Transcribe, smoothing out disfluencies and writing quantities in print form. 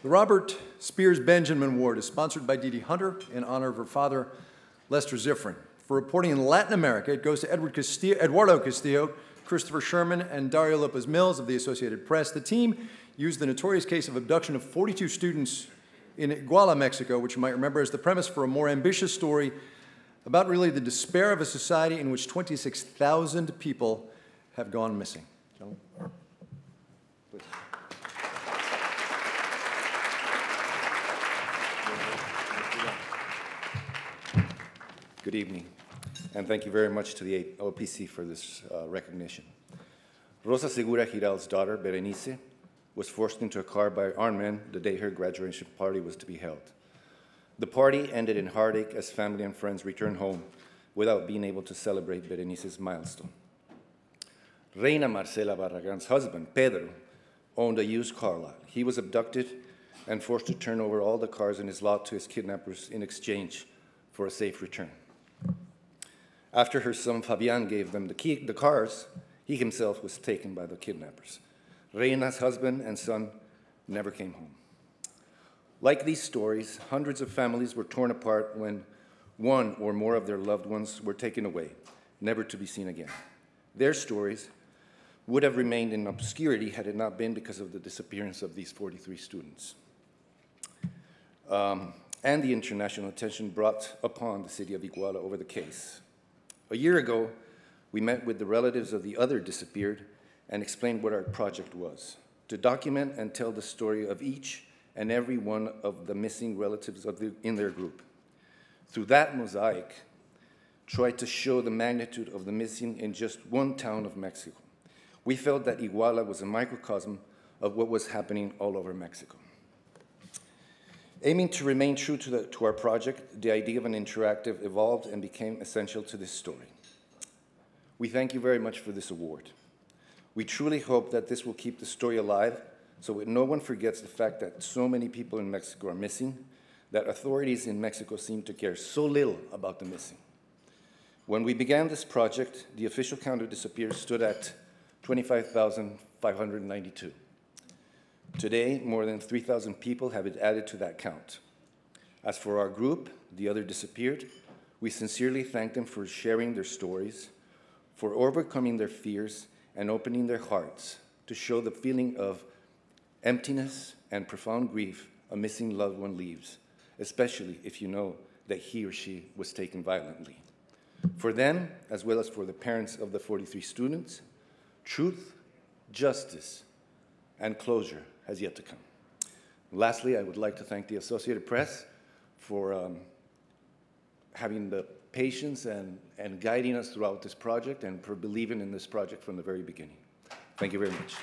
The Robert Spiers Benjamin Award is sponsored by Dee Dee Hunter in honor of her father, Lester Zifrin. For reporting in Latin America, it goes to Eduardo Castillo, Christopher Sherman, and Dario Lopez-Mills of the Associated Press. The team used the notorious case of abduction of 42 students in Iguala, Mexico, which you might remember as the premise for a more ambitious story about really the despair of a society in which 26,000 people have gone missing. Gentlemen. Please. Good evening, and thank you very much to the OPC for this recognition. Rosa Segura Giral's daughter, Berenice, was forced into a car by armed men the day her graduation party was to be held. The party ended in heartache as family and friends returned home without being able to celebrate Berenice's milestone. Reina Marcela Barragan's husband, Pedro, owned a used car lot. He was abducted and forced to turn over all the cars in his lot to his kidnappers in exchange for a safe return. After her son Fabian gave them the cars, he himself was taken by the kidnappers. Reina's husband and son never came home. Like these stories, hundreds of families were torn apart when one or more of their loved ones were taken away, never to be seen again. Their stories would have remained in obscurity had it not been because of the disappearance of these 43 students. And the international attention brought upon the city of Iguala over the case. A year ago, we met with the relatives of the other disappeared and explained what our project was, to document and tell the story of each and every one of the missing relatives in their group. Through that mosaic, tried to show the magnitude of the missing in just one town of Mexico. We felt that Iguala was a microcosm of what was happening all over Mexico. Aiming to remain true to our project, the idea of an interactive evolved and became essential to this story. We thank you very much for this award. We truly hope that this will keep the story alive so that no one forgets the fact that so many people in Mexico are missing, that authorities in Mexico seem to care so little about the missing. When we began this project, the official count of disappeared stood at 25,592. Today, more than 3,000 people have been added to that count. As for our group, the other disappeared, we sincerely thank them for sharing their stories, for overcoming their fears and opening their hearts to show the feeling of emptiness and profound grief a missing loved one leaves, especially if you know that he or she was taken violently. For them, as well as for the parents of the 43 students, truth, justice, and closure has yet to come. Lastly, I would like to thank the Associated Press for having the patience and guiding us throughout this project and for believing in this project from the very beginning. Thank you very much.